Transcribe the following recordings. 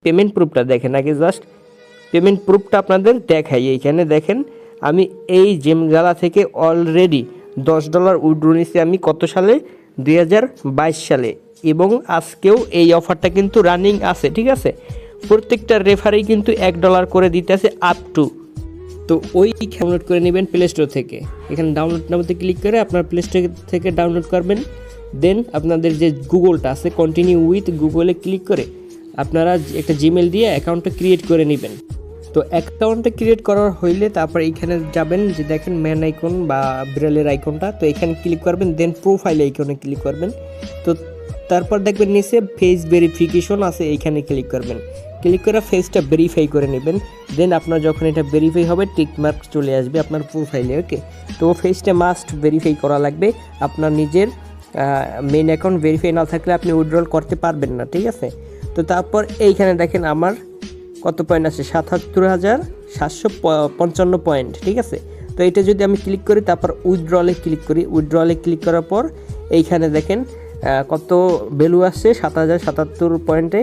Payment প্রুফটা দেখেন আগে, just payment প্রুফটা আপনাদের দেখাই। এইখানে দেখেন আমি এই জেমগালা থেকে অলরেডি $10 উইথড্র নিয়েছি আমি কত সালে, 2022 সালে, এবং আজকেও এই অফারটা কিন্তু রানিং আছে। ঠিক আছে, প্রত্যেকটা রেফারেই কিন্তু $1 করে দিতে আছে আপ টু। তো ওই ডাউনলোড করে নেবেন প্লে স্টোর থেকে। এখানে ডাউনলোড নামতে ক্লিক করে আপনার প্লে স্টোর থেকে ডাউনলোড করবেন। দেন আপনাদের যে গুগলটা আছে কন্টিনিউ উইথ গুগলে ক্লিক করে আপনারা একটা জিমেল দিয়ে অ্যাকাউন্টটা ক্রিয়েট করে নেবেন। তো অ্যাকাউন্টটা ক্রিয়েট করার হইলে তারপর এইখানে যাবেন, যে দেখেন ম্যান আইকন বা বিড়ালের আইকনটা, তো এখানে ক্লিক করবেন। দেন প্রোফাইল আইকনে ক্লিক করবেন। তো তারপর দেখবেন নিচে ফেস ভেরিফিকেশন আছে, এইখানে ক্লিক করবেন। ক্লিক করে ফেসটা ভেরিফাই করে নেবেন। দেন আপনার যখন এটা ভেরিফাই হবে টিক মার্ক চলে আসবে আপনার প্রোফাইলে। ওকে, তো ফেসটা মাস্ট ভেরিফাই করা লাগবে। আপনার নিজের মেইন অ্যাকাউন্ট ভেরিফাই না থাকলে আপনি উইথড্রল করতে পারবেন না। ঠিক আছে, তো তারপর এইখানে দেখেন আমার কত পয়েন্ট আছে, 77,755 পয়েন্ট। ঠিক আছে, তো এটা যদি আমি ক্লিক করি তারপর উইথড্রলে ক্লিক করি, উইথড্রলে ক্লিক করার পর এইখানে দেখেন কত ভ্যালু আসছে, 7,077 পয়েন্টে,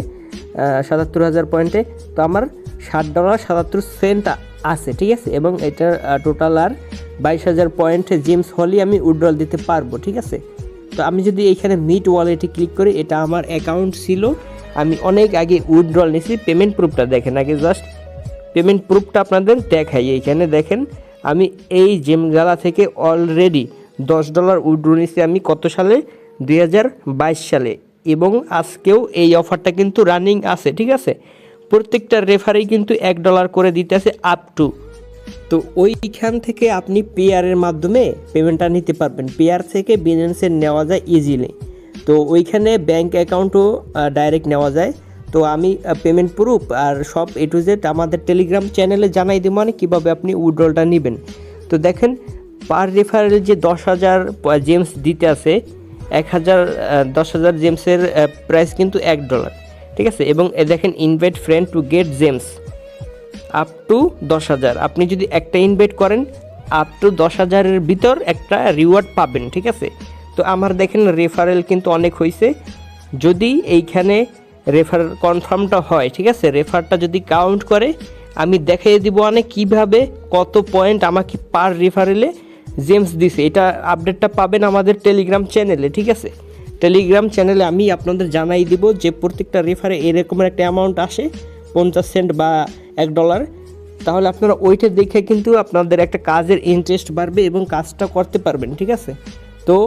77,000 পয়েন্টে। তো আমার $60.77 আছে। ঠিক আছে, এবং এটার টোটাল আর 22,000 পয়েন্ট জেমস হলেই আমি উইথড্রল দিতে পারবো। ঠিক আছে, তো আমি যদি এইখানে মিট ওয়ালেটে ক্লিক করি, এটা আমার অ্যাকাউন্ট ছিল, আমি অনেক আগে উইথড্রল নিয়েছি। পেমেন্ট প্রুফটা দেখেন আগে, জাস্ট পেমেন্ট প্রুফটা আপনাদের দেখাই। এইখানে দেখেন আমি এই জেমগালা থেকে অলরেডি $10 উইথড্র নিয়েছি আমি কত সালে, 2022 সালে, এবং আজকেও এই অফারটা কিন্তু রানিং আছে। ঠিক আছে, প্রত্যেকটা রেফারেই কিন্তু $1 করে দিতে আছে আপ টু। তো ওইখান থেকে আপনি পেয়ারের মাধ্যমে পেমেন্টটা নিতে পারবেন। পেয়ার থেকে বিনান্সের নেওয়া যায় ইজিলি। তো ওইখানে ব্যাঙ্ক অ্যাকাউন্টও ডাইরেক্ট নেওয়া যায়। তো আমি পেমেন্ট প্রুফ আর সব এ টু জেড আমাদের টেলিগ্রাম চ্যানেলে জানাই দেবো, মানে কীভাবে আপনি উইথড্রলটা নেবেন। তো দেখেন পার রেফারেল যে 10,000 জেমস দিতে আছে, 10,000 জেমসের প্রাইস কিন্তু $1। ঠিক আছে, এবং দেখেন invite friend to get James up to 10,000। আপনি যদি একটা ইনভাইট করেন আপ টু 10,000-এর ভিতর একটা রিওয়ার্ড পাবেন। ঠিক আছে, তো আমার দেখেন রেফারেল কিন্তু অনেক হয়েছে। যদি এইখানে রেফারেল কনফার্মটা হয়, ঠিক আছে, রেফারটা যদি কাউন্ট করে আমি দেখিয়ে দিব অনেক কীভাবে কত পয়েন্ট আমাকে পার রেফারেলে জেমস দিছে। এটা আপডেটটা পাবেন আমাদের টেলিগ্রাম চ্যানেলে। ঠিক আছে, টেলিগ্রাম চ্যানেলে আমি আপনাদের জানাই দিব যে প্রত্যেকটা রেফারে এরকমের একটা অ্যামাউন্ট আসে, 50 সেন্ট বা $1। তাহলে আপনারা ওইটা দেখে কিন্তু আপনাদের একটা কাজের ইন্টারেস্ট বাড়বে এবং কাজটা করতে পারবেন। ঠিক আছে, তো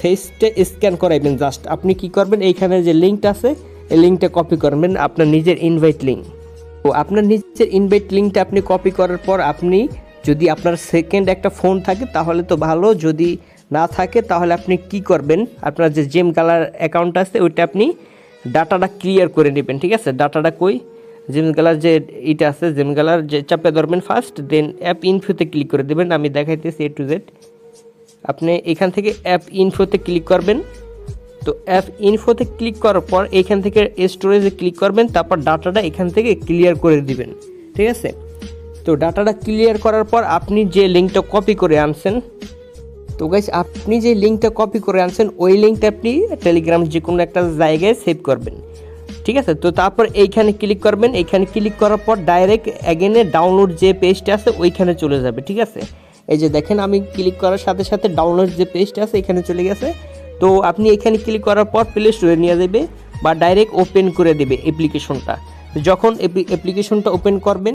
ফেসটা স্ক্যান করাইবেন। জাস্ট আপনি কি করবেন, এইখানে যে লিঙ্কটা আছে এই লিঙ্কটা কপি করবেন, আপনার নিজের ইনভাইট লিঙ্ক। তো আপনার নিজের ইনভাইট লিঙ্কটা আপনি কপি করার পর আপনি যদি আপনার সেকেন্ড একটা ফোন থাকে তাহলে তো ভালো, যদি না থাকে তাহলে আপনি কি করবেন, আপনার যে জেমগালার অ্যাকাউন্ট আছে ওইটা আপনি ডাটাটা ক্লিয়ার করে নেবেন। ঠিক আছে, ডাটাটা কই, জেমগালার যে এটা আছে, জেমগালার যে চাপে ধরবেন ফার্স্ট, দেন অ্যাপ ইনফোতে ক্লিক করে দেবেন। আমি দেখাইতেছি এ টু জেড। আপনি এখান থেকে অ্যাপ ইনফোতে ক্লিক করবেন। তো অ্যাপ ইনফোতে ক্লিক করার পর এখান থেকে স্টোরেজে ক্লিক করবেন, তারপর ডাটাটা এখান থেকে ক্লিয়ার করে দিবেন। ঠিক আছে, তো ডাটাটা ক্লিয়ার করার পর আপনি যে লিঙ্কটা কপি করে আনছেন, তো গাইস আপনি যে লিঙ্কটা কপি করে আনছেন ওই লিঙ্কটা আপনি টেলিগ্রাম যে কোনো একটা জায়গায় সেভ করবেন। ঠিক আছে, তো তারপর এইখানে ক্লিক করবেন। এইখানে ক্লিক করার পর ডাইরেক্ট অ্যাগেনে ডাউনলোড যে পেজটা আছে ওইখানে চলে যাবে। ঠিক আছে, এই যে দেখেন আমি ক্লিক করার সাথে সাথে ডাউনলোড যে পেজটা আছে এখানে চলে গেছে। তো আপনি এখানে ক্লিক করার পর প্লে স্টোরে নিয়ে যাবে বা ডাইরেক্ট ওপেন করে দেবে অ্যাপ্লিকেশনটা। যখন অ্যাপ্লিকেশনটা ওপেন করবেন